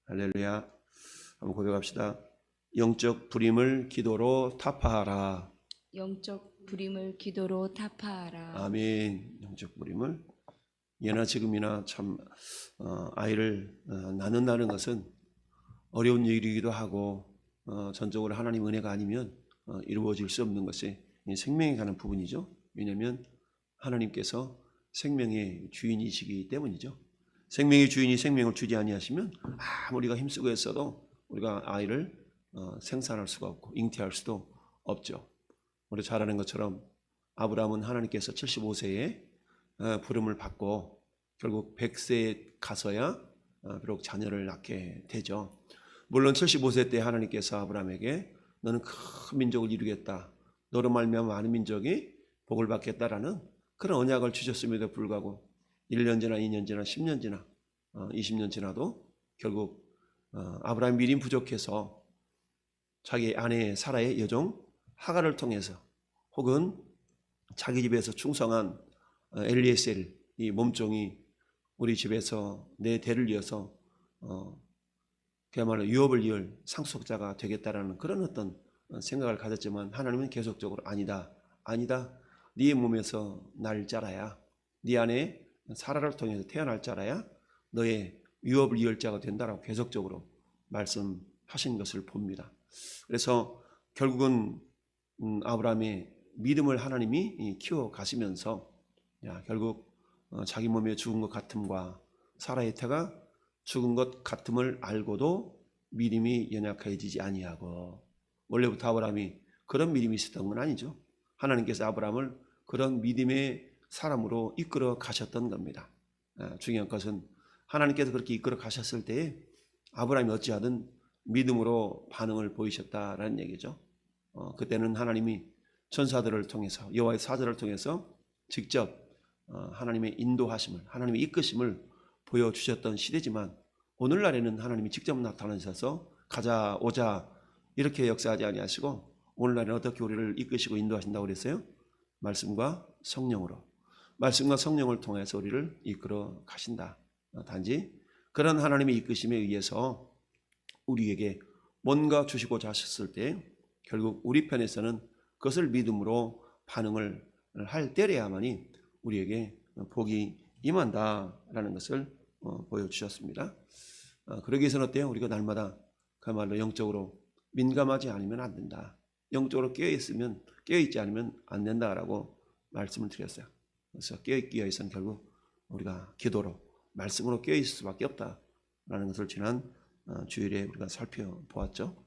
할렐루야. 한번 고백합시다. 영적 불임을 기도로 타파하라. 영적 불임을 기도로 타파하라. 아멘. 영적 불임을 예나 지금이나 참 아이를 낳는다는 것은 어려운 일이기도 하고 전적으로 하나님 은혜가 아니면 이루어질 수 없는 것이 생명에 관한 부분이죠. 왜냐하면 하나님께서 생명의 주인이시기 때문이죠. 생명의 주인이 생명을 주지 아니하시면 아무리 우리가 힘쓰고 했어도 우리가 아이를 생산할 수가 없고 잉태할 수도 없죠. 우리 잘 아는 것처럼 아브라함은 하나님께서 75세에 부름을 받고 결국 100세에 가서야 비록 자녀를 낳게 되죠. 물론 75세 때 하나님께서 아브라함에게 너는 큰 민족을 이루겠다, 너로 말미암아 많은 민족이 복을 받겠다라는 그런 언약을 주셨음에도 불구하고 1년 지나 2년 지나 10년 지나 20년 지나도 결국 아브라함 믿음이 부족해서 자기 아내 사라의 여종 하갈을 통해서 혹은 자기 집에서 충성한 엘리에셀 이 몸종이 우리 집에서 내 대를 이어서 그야말로 유업을 이을 상속자가 되겠다라는 그런 어떤 생각을 가졌지만 하나님은 계속적으로 아니다. 네 몸에서 날 자라야, 네 안에 사라를 통해서 태어날 자라야 너의 유업을 이을 자가 된다라고 계속적으로 말씀하신 것을 봅니다. 그래서 결국은 아브라함의 믿음을 하나님이 키워가시면서 결국 자기 몸에 죽은 것 같음과 사라의 태가 죽은 것 같음을 알고도 믿음이 연약해지지 아니하고, 원래부터 아브라함이 그런 믿음이 있었던 건 아니죠. 하나님께서 아브라함을 그런 믿음의 사람으로 이끌어 가셨던 겁니다. 중요한 것은 하나님께서 그렇게 이끌어 가셨을 때에 아브라함이 어찌하든 믿음으로 반응을 보이셨다라는 얘기죠. 그때는 하나님이 천사들을 통해서 여호와의 사자를 통해서 직접 하나님의 인도하심을, 하나님의 이끄심을 보여주셨던 시대지만 오늘날에는 하나님이 직접 나타나셔서 가자 오자 이렇게 역사하지 아니하시고 오늘날에는 어떻게 우리를 이끄시고 인도하신다고 그랬어요? 말씀과 성령으로, 말씀과 성령을 통해서 우리를 이끌어 가신다. 단지 그런 하나님의 이끄심에 의해서 우리에게 뭔가 주시고자 하셨을 때 결국 우리 편에서는 그것을 믿음으로 반응을 할 때래야만이 우리에게 복이 임한다라는 것을 보여주셨습니다. 그러기 위해서는 어때요? 우리가 날마다 그야말로 영적으로 민감하지 않으면 안 된다. 영적으로 깨어있지 않으면 안 된다라고 말씀을 드렸어요. 그래서 깨어있기 위해서는 결국 우리가 기도로, 말씀으로 깨어있을 수밖에 없다라는 것을 지난 주일에 우리가 살펴보았죠.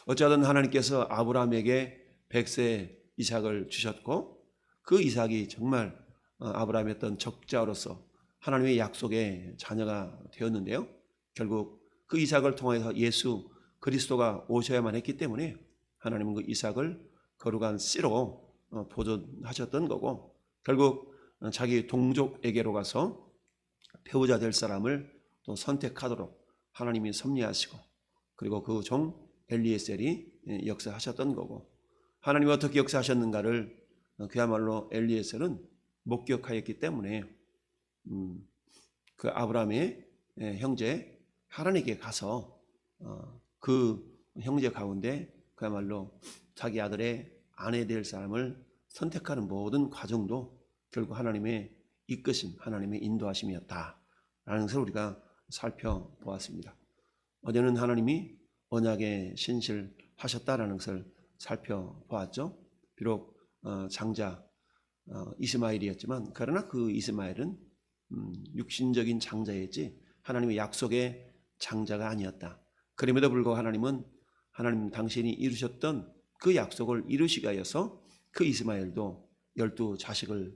어쩌든 하나님께서 아브라함에게 100세 이삭을 주셨고 그 이삭이 정말 아브라함의 어떤 적자로서 하나님의 약속의 자녀가 되었는데요. 결국 그 이삭을 통해서 예수 그리스도가 오셔야만 했기 때문에 하나님은 그 이삭을 거룩한 씨로 보존하셨던 거고, 결국 자기 동족에게로 가서 배우자 될 사람을 또 선택하도록 하나님이 섭리하시고, 그리고 그 종 엘리에셀이 역사하셨던 거고, 하나님이 어떻게 역사하셨는가를 그야말로 엘리에셀은 목격하였기 때문에 그 아브라함의 형제 하란에게 가서 그 형제 가운데 그야말로 자기 아들의 아내 될 사람을 선택하는 모든 과정도 결국 하나님의 이끄심, 하나님의 인도하심이었다라는 것을 우리가 살펴보았습니다. 어제는 하나님이 언약에 신실하셨다라는 것을 살펴보았죠. 비록 장자 이스마엘이었지만 그러나 그 이스마엘은 육신적인 장자였지 하나님의 약속의 장자가 아니었다. 그럼에도 불구하고 하나님 당신이 이루셨던 그 약속을 이루시기 위해서 그 이스마엘도 12자식을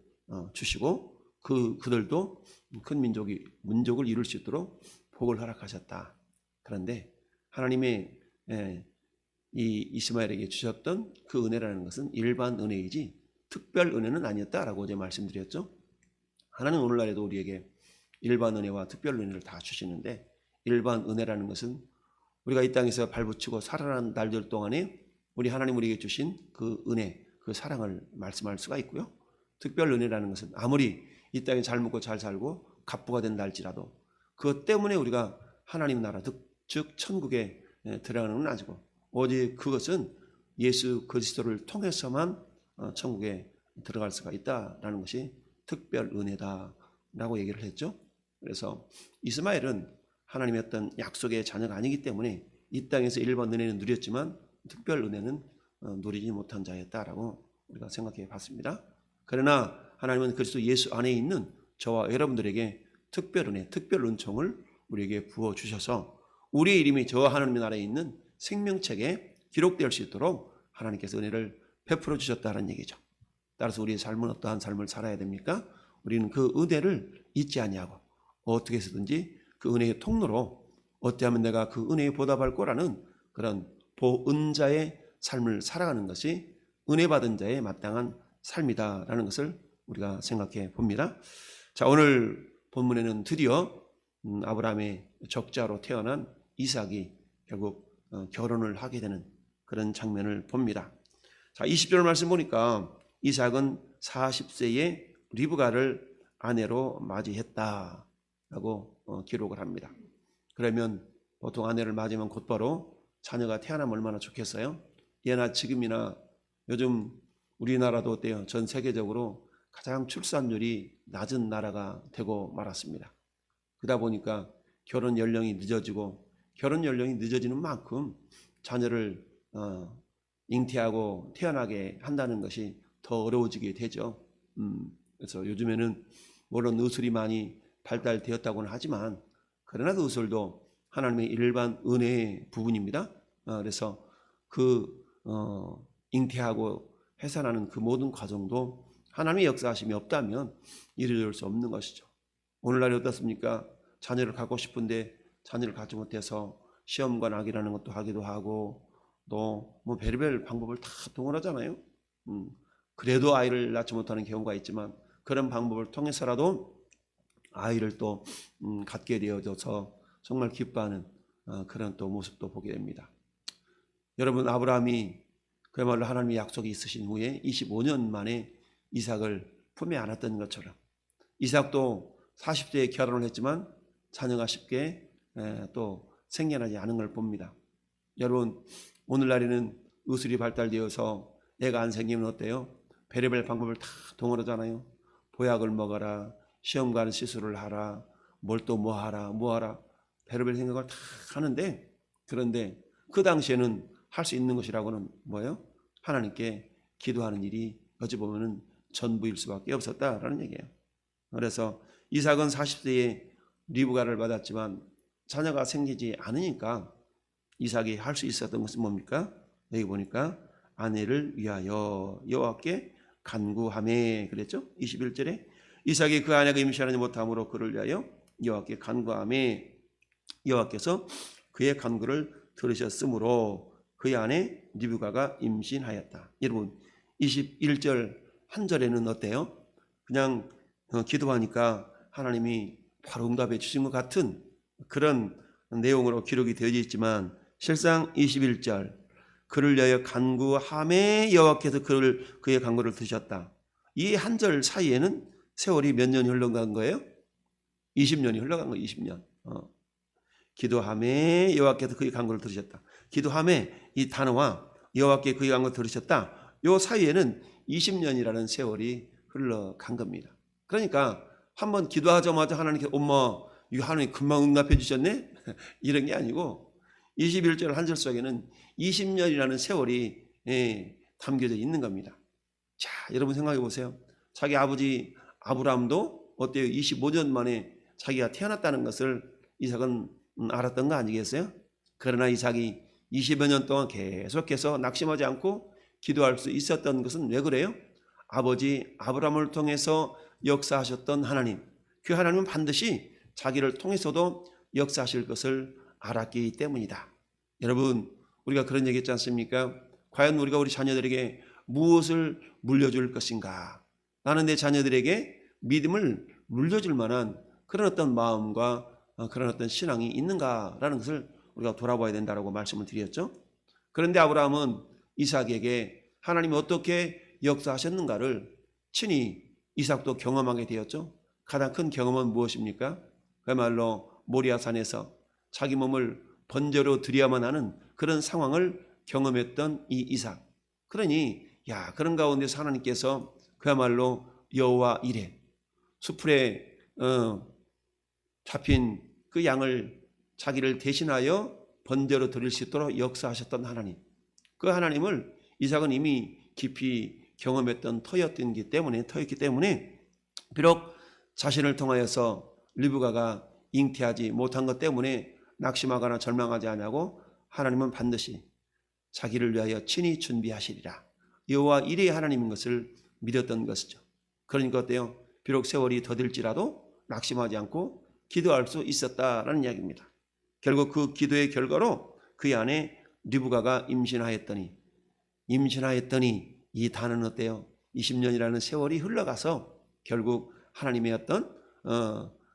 주시고 그들도 큰 민족을 이룰 수 있도록 복을 허락하셨다. 그런데 하나님의 이 이스마엘에게 주셨던 그 은혜라는 것은 일반 은혜이지 특별 은혜는 아니었다라고 어제 말씀드렸죠. 하나님은 오늘날에도 우리에게 일반 은혜와 특별 은혜를 다 주시는데, 일반 은혜라는 것은 우리가 이 땅에서 발붙이고 살아가는 날들 동안에 우리 하나님 우리에게 주신 그 은혜, 그 사랑을 말씀할 수가 있고요. 특별 은혜라는 것은 아무리 이 땅에 잘 먹고 잘 살고 갑부가 된다 할지라도 그것 때문에 우리가 하나님 나라, 즉 즉 천국에 들어가는 건 아니고 오직 그것은 예수 그리스도를 통해서만 천국에 들어갈 수가 있다라는 것이 특별 은혜다라고 얘기를 했죠. 그래서 이스마엘은 하나님의 어떤 약속의 자녀가 아니기 때문에 이 땅에서 일반 은혜는 누렸지만 특별 은혜는 누리지 못한 자였다라고 우리가 생각해 봤습니다. 그러나 하나님은 그리스도 예수 안에 있는 저와 여러분들에게 특별 은혜, 특별 은총을 우리에게 부어주셔서 우리의 이름이 저 하나님의 나라에 있는 생명책에 기록될 수 있도록 하나님께서 은혜를 베풀어 주셨다는 얘기죠. 따라서 우리의 삶은 어떠한 삶을 살아야 됩니까? 우리는 그 은혜를 잊지 아니하고 어떻게 해서든지 그 은혜의 통로로 어떻게 하면 내가 그 은혜에 보답할 거라는 그런 보은자의 삶을 살아가는 것이 은혜 받은 자의 마땅한 삶이다라는 것을 우리가 생각해 봅니다. 자, 오늘 본문에는 드디어 아브라함의 적자로 태어난 이삭이 결국 결혼을 하게 되는 그런 장면을 봅니다. 자, 20절 말씀 보니까 이삭은 40세에 리브가를 아내로 맞이했다라고 기록을 합니다. 그러면 보통 아내를 맞으면 곧바로 자녀가 태어나면 얼마나 좋겠어요? 예나 지금이나 요즘 우리나라도 어때요? 전 세계적으로 가장 출산율이 낮은 나라가 되고 말았습니다. 그러다 보니까 결혼 연령이 늦어지고 결혼 연령이 늦어지는 만큼 자녀를 잉태하고 태어나게 한다는 것이 더 어려워지게 되죠. 그래서 요즘에는 물론 의술이 많이 발달되었다고는 하지만 그러나 그 의술도 하나님의 일반 은혜의 부분입니다. 그래서 그 잉태하고 해산하는 그 모든 과정도 하나님의 역사하심이 없다면 이루어질 수 없는 것이죠. 오늘날이 어떻습니까? 자녀를 갖고 싶은데 자녀를 갖지 못해서 시험관 악이라는 것도 하기도 하고 또 뭐 별의별 방법을 다 동원하잖아요. 그래도 아이를 낳지 못하는 경우가 있지만 그런 방법을 통해서라도 아이를 또 갖게 되어져서 정말 기뻐하는 그런 또 모습도 보게 됩니다. 여러분, 아브라함이 그야말로 하나님의 약속이 있으신 후에 25년 만에 이삭을 품에 안았던 것처럼 이삭도 40세에 결혼을 했지만 자녀가 쉽게 또 생겨나지 않은 걸 봅니다. 여러분, 오늘날에는 의술이 발달되어서 애가 안 생기면 어때요? 별의별 방법을 다 동원하잖아요. 보약을 먹어라, 시험 가는 시술을 하라, 뭘 또 뭐 하라 별의별 생각을 다 하는데, 그런데 그 당시에는 할 수 있는 것이라고는 뭐예요? 하나님께 기도하는 일이 어찌 보면은 전부일 수밖에 없었다라는 얘기예요. 그래서 이삭은 40세에 리브가를 받았지만 자녀가 생기지 않으니까 이삭이 할 수 있었던 것은 뭡니까? 여기 보니까 아내를 위하여 여호와께 간구하매 그랬죠? 21절에 이삭이 그 아내가 임신하지 못함으로 그를 위하여 여호와께 간구하매 여호와께서 그의 간구를 들으셨으므로 그의 아내 리브가가 임신하였다. 여러분, 21절 한 절에는 어때요? 그냥 기도하니까 하나님이 바로 응답해 주신 것 같은 그런 내용으로 기록이 되어 있지만 실상 21절 그를 위하여 간구하매 여호와께서 그의 간구를 들으셨다. 이 한 절 사이에는 세월이 몇 년이 흘러간 거예요? 20년이 흘러간 거예요. 20년. 기도하매 여호와께서 그의 간구를 들으셨다. 기도하매 이 단어와 여호와께 그의 간구를 들으셨다. 이 사이에는 20년이라는 세월이 흘러간 겁니다. 그러니까 한번 기도하자마자 하나님께 엄마 이 하나님 금방 응답해 주셨네? 이런 게 아니고 21절 한 절 속에는 20년이라는 세월이 담겨져 있는 겁니다. 자, 여러분 생각해 보세요. 자기 아버지 아브라함도 어때요? 25년 만에 자기가 태어났다는 것을 이삭은 알았던 거 아니겠어요? 그러나 이삭이 20여 년 동안 계속해서 낙심하지 않고 기도할 수 있었던 것은 왜 그래요? 아버지 아브라함을 통해서 역사하셨던 하나님, 그 하나님은 반드시 자기를 통해서도 역사하실 것을 알았기 때문이다. 여러분, 우리가 그런 얘기 했지 않습니까? 과연 우리가 우리 자녀들에게 무엇을 물려줄 것인가? 나는 내 자녀들에게 믿음을 물려줄 만한 그런 어떤 마음과 그런 어떤 신앙이 있는가라는 것을 우리가 돌아봐야 된다고 말씀을 드렸죠. 그런데 아브라함은 이삭에게 하나님이 어떻게 역사하셨는가를 친히 이삭도 경험하게 되었죠. 가장 큰 경험은 무엇입니까? 그야말로 모리아산에서 자기 몸을 번제로 드려야만 하는 그런 상황을 경험했던 이 이삭. 그러니 그런 가운데서 하나님께서 그야말로 여호와 이레 수풀에 잡힌 그 양을 자기를 대신하여 번제로 드릴 수 있도록 역사하셨던 하나님. 그 하나님을 이삭은 이미 깊이 경험했던 터였기 때문에 비록 자신을 통하여서 리브가가 잉태하지 못한 것 때문에 낙심하거나 절망하지 않냐고 하나님은 반드시 자기를 위하여 친히 준비하시리라. 여호와 이레의 하나님인 것을 믿었던 것이죠. 그러니까 어때요? 비록 세월이 더딜지라도 낙심하지 않고 기도할 수 있었다라는 이야기입니다. 결국 그 기도의 결과로 그 안에 리브가가 임신하였더니 이 단어는 어때요? 20년이라는 세월이 흘러가서 결국 하나님의 어떤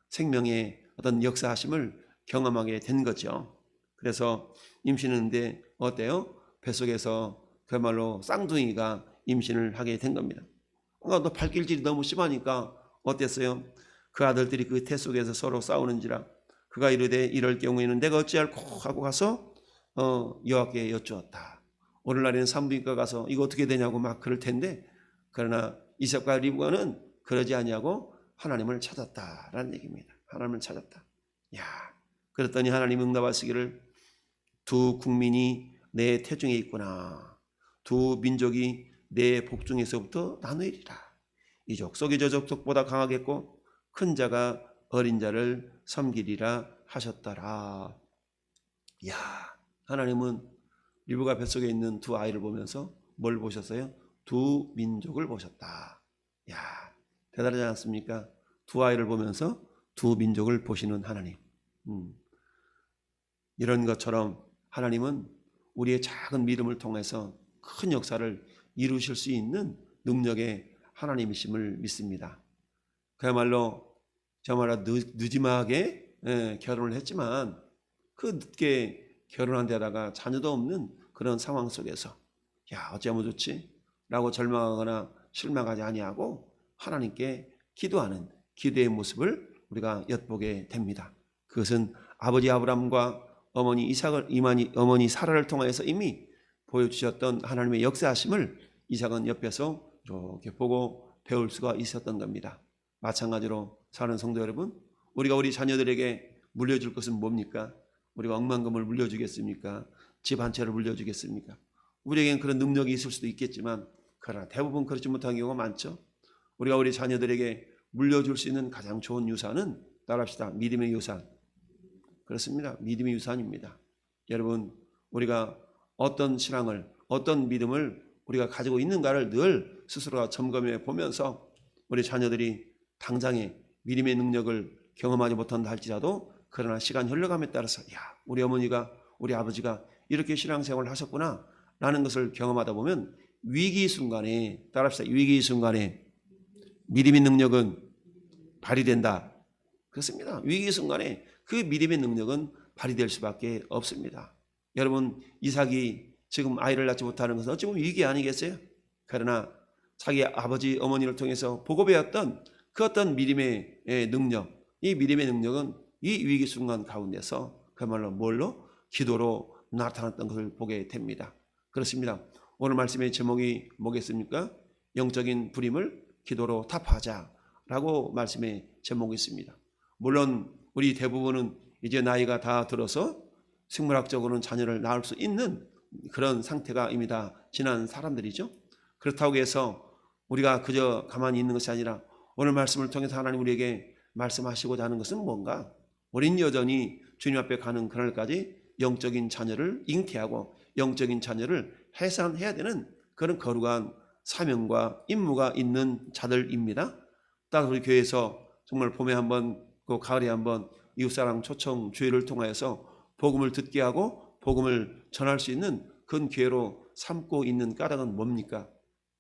생명의 어떤 역사하심을 경험하게 된 거죠. 그래서 임신했는데 어때요? 뱃속에서 그야말로 쌍둥이가 임신을 하게 된 겁니다. 또 발길질이 너무 심하니까 어땠어요? 그 아들들이 그 태 속에서 서로 싸우는지라 그가 이르되 이럴 경우에는 내가 어찌할꼬 하고 가서 여호와께 여쭈었다. 오늘날에는 산부인과 가서 이거 어떻게 되냐고 막 그럴 텐데 그러나 이삭과 리브가는 그러지 아니하고 하나님을 찾았다라는 얘기입니다. 하나님을 찾았다. 그랬더니 하나님 응답하시기를 두 국민이 내 태중에 있구나. 두 민족이 내 복중에서부터 나누리라. 이 족속이 저 족속보다 강하겠고 큰 자가 어린 자를 섬기리라 하셨더라. 하나님은 리브가 뱃속에 있는 두 아이를 보면서 뭘 보셨어요? 두 민족을 보셨다. 대단하지 않습니까? 두 아이를 보면서 두 민족을 보시는 하나님. 이런 것처럼 하나님은 우리의 작은 믿음을 통해서 큰 역사를 이루실 수 있는 능력의 하나님이심을 믿습니다. 그야말로 저마다 늦지막하게 결혼을 했지만 그 늦게 결혼한 데다가 자녀도 없는 그런 상황 속에서 어쩌면 좋지? 라고 절망하거나 실망하지 아니하고 하나님께 기도하는 기도의 모습을 우리가 엿보게 됩니다. 그것은 아버지 아브람과 어머니 어머니 사라를 통해서 이미 보여주셨던 하나님의 역사하심을 이삭은 옆에서 이렇게 보고 배울 수가 있었던 겁니다. 마찬가지로 사는 성도 여러분, 우리가 우리 자녀들에게 물려줄 것은 뭡니까? 우리가 억만금을 물려주겠습니까? 집 한 채를 물려주겠습니까? 우리에겐 그런 능력이 있을 수도 있겠지만 그러나 대부분 그렇지 못한 경우가 많죠. 우리가 우리 자녀들에게 물려줄 수 있는 가장 좋은 유산은 따라합시다. 믿음의 유산. 그렇습니다. 믿음의 유산입니다. 여러분, 우리가 어떤 신앙을, 어떤 믿음을 우리가 가지고 있는가를 늘 스스로가 점검해 보면서 우리 자녀들이 당장에 믿음의 능력을 경험하지 못한다 할지라도 그러나 시간이 흘러감에 따라서 우리 어머니가 우리 아버지가 이렇게 신앙생활을 하셨구나 라는 것을 경험하다 보면 위기 순간에 따라합시다. 위기 순간에 믿음의 능력은 발휘된다. 그렇습니다. 위기 순간에 그 믿음의 능력은 발휘될 수밖에 없습니다. 여러분, 이삭이 지금 아이를 낳지 못하는 것은 어찌 보면 위기 아니겠어요? 그러나 자기 아버지 어머니를 통해서 보고 배웠던 그 어떤 믿음의 능력, 이 믿음의 능력은 이 위기 순간 가운데서 그야말로 뭘로? 기도로 나타났던 것을 보게 됩니다. 그렇습니다. 오늘 말씀의 제목이 뭐겠습니까? 영적인 부림을 기도로 타파하자라고 말씀의 제목이 있습니다. 물론 우리 대부분은 이제 나이가 다 들어서 생물학적으로는 자녀를 낳을 수 있는 그런 상태가 이미 다 지난 사람들이죠. 그렇다고 해서 우리가 그저 가만히 있는 것이 아니라 오늘 말씀을 통해서 하나님 우리에게 말씀하시고자 하는 것은 뭔가? 우린 여전히 주님 앞에 가는 그날까지 영적인 자녀를 잉태하고 영적인 자녀를 해산해야 되는 그런 거룩한 사명과 임무가 있는 자들입니다. 따라서 우리 교회에서 정말 봄에 한번 그 가을에 한번 이웃사랑 초청 주회를 통하여서 복음을 듣게 하고 복음을 전할 수 있는 그런 기회로 삼고 있는 까닭은 뭡니까?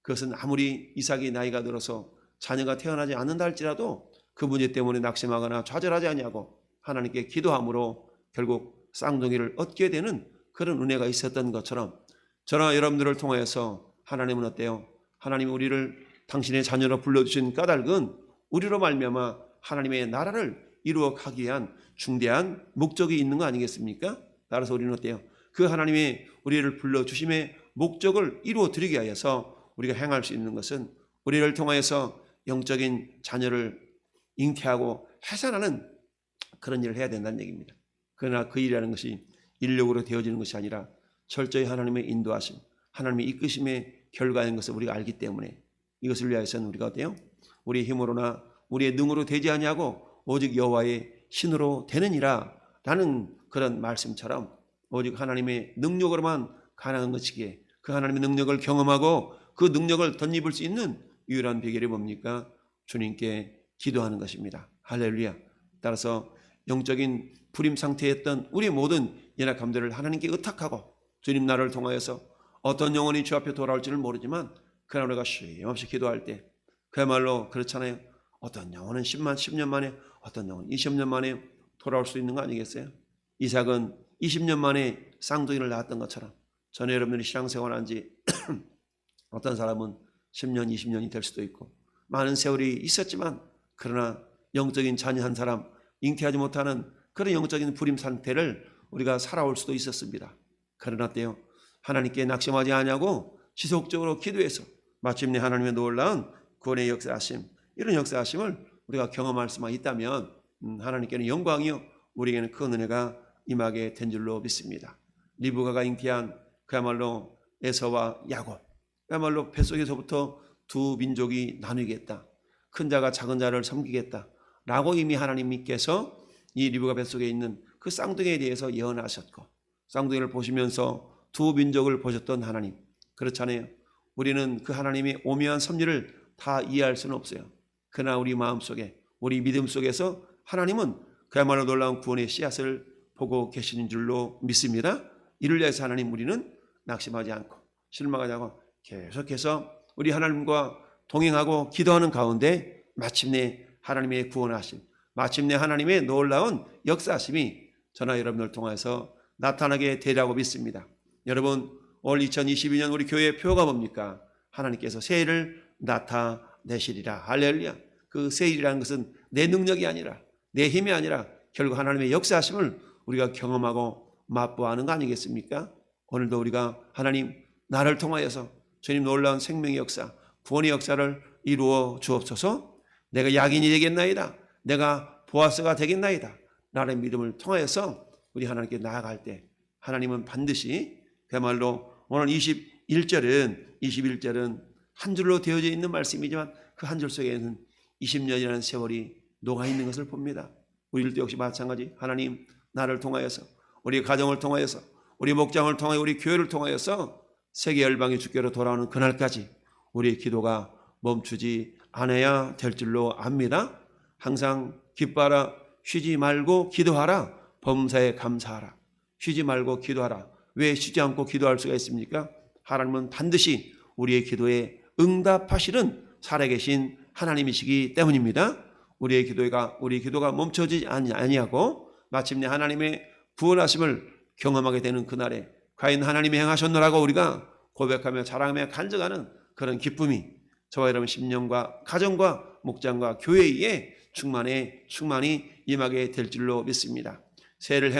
그것은 아무리 이삭이 나이가 들어서 자녀가 태어나지 않는다 할지라도 그 문제 때문에 낙심하거나 좌절하지 아니하고 하나님께 기도함으로 결국 쌍둥이를 얻게 되는 그런 은혜가 있었던 것처럼 저나 여러분들을 통하여서 하나님은 어때요? 하나님이 우리를 당신의 자녀로 불러주신 까닭은 우리로 말미암아 하나님의 나라를 이루어 가기 위한 중대한 목적이 있는 거 아니겠습니까? 따라서 우리는 어때요? 그 하나님의 우리를 불러주심의 목적을 이루어드리기 위해서 우리가 행할 수 있는 것은 우리를 통하여서 영적인 자녀를 잉태하고 해산하는 그런 일을 해야 된다는 얘기입니다. 그러나 그 일이라는 것이 인력으로 되어지는 것이 아니라 철저히 하나님의 인도하심, 하나님의 이끄심의 결과인 것을 우리가 알기 때문에 이것을 위하여서는 우리가 어때요? 우리의 힘으로나 우리의 능으로 되지 아니하고 오직 여호와의 신으로 되느니라 라는 그런 말씀처럼 오직 하나님의 능력으로만 가능한 것이기에 그 하나님의 능력을 경험하고 그 능력을 덧입을 수 있는 유일한 비결이 뭡니까? 주님께 기도하는 것입니다. 할렐루야. 따라서 영적인 불임 상태였던 우리 모든 연약함들을 하나님께 의탁하고 주님 나를 통하여서 어떤 영혼이 주 앞에 돌아올지를 모르지만 그러나 우리가 쉼없이 기도할 때 그야말로 그렇잖아요. 어떤 영혼은 10년 만에, 어떤 영혼은 20년 만에 돌아올 수 있는 거 아니겠어요? 이삭은 20년 만에 쌍둥이를 낳았던 것처럼 전에 여러분들이 신앙생활한 지 어떤 사람은 10년, 20년이 될 수도 있고 많은 세월이 있었지만 그러나 영적인 자녀 한 사람 잉태하지 못하는 그런 영적인 불임 상태를 우리가 살아올 수도 있었습니다. 그러나 때요 하나님께 낙심하지 아니하고 지속적으로 기도해서 마침내 하나님의 놀라운 구원의 역사하심, 이런 역사하심을 우리가 경험할 수만 있다면 하나님께는 영광이요 우리에게는 큰 은혜가 임하게 된 줄로 믿습니다. 리브가가 잉태한 그야말로 에서와 야곱, 그야말로 뱃속에서부터 두 민족이 나누겠다, 큰 자가 작은 자를 섬기겠다 라고 이미 하나님께서 이 리브가 뱃속에 있는 그 쌍둥이에 대해서 예언하셨고 쌍둥이를 보시면서 두 민족을 보셨던 하나님, 그렇잖아요. 우리는 그 하나님의 오묘한 섭리를 다 이해할 수는 없어요. 그러나 우리 마음속에 우리 믿음 속에서 하나님은 그야말로 놀라운 구원의 씨앗을 보고 계시는 줄로 믿습니다. 이를 위해서 하나님 우리는 낙심하지 않고 실망하지 않고 계속해서 우리 하나님과 동행하고 기도하는 가운데 마침내 하나님의 구원하심, 마침내 하나님의 놀라운 역사하심이 저나 여러분을 통해서 나타나게 되리라고 믿습니다. 여러분 올 2022년 우리 교회의 표가 뭡니까? 하나님께서 새해를 나타내시리라. 할렐루야. 그 새해이라는 것은 내 능력이 아니라 내 힘이 아니라 결국 하나님의 역사하심을 우리가 경험하고 맛보아하는 거 아니겠습니까? 오늘도 우리가 하나님 나를 통하여서 주님 놀라운 생명의 역사, 구원의 역사를 이루어 주옵소서. 내가 약인이 되겠나이다, 내가 보아스가 되겠나이다 나의 믿음을 통하여서 우리 하나님께 나아갈 때 하나님은 반드시 그야말로 오늘 21절은 한 줄로 되어져 있는 말씀이지만 그 한 줄 속에는 20년이라는 세월이 녹아있는 것을 봅니다. 우리들도 역시 마찬가지. 하나님 나를 통하여서 우리 가정을 통하여서 우리 목장을 통하여 우리 교회를 통하여서 세계 열방의 주께로 돌아오는 그날까지 우리의 기도가 멈추지 않아야 될 줄로 압니다. 항상 기뻐하라, 쉬지 말고 기도하라, 범사에 감사하라. 쉬지 말고 기도하라. 왜 쉬지 않고 기도할 수가 있습니까? 하나님은 반드시 우리의 기도에 응답하시는 살아계신 하나님이시기 때문입니다. 우리 기도가 멈춰지지 아니하고 마침내 하나님의 구원하심을 경험하게 되는 그날에 과연 하나님이 행하셨노라고 우리가 고백하며 자랑하며 간증하는 그런 기쁨이 저와 여러분 심령과 가정과 목장과 교회에 충만히 임하게 될 줄로 믿습니다. 새해를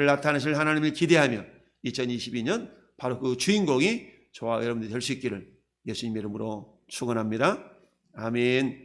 나타내실 하나님을 기대하며 2022년 바로 그 주인공이 저와 여러분들이 될 수 있기를 예수님 이름으로 축원합니다. 아멘.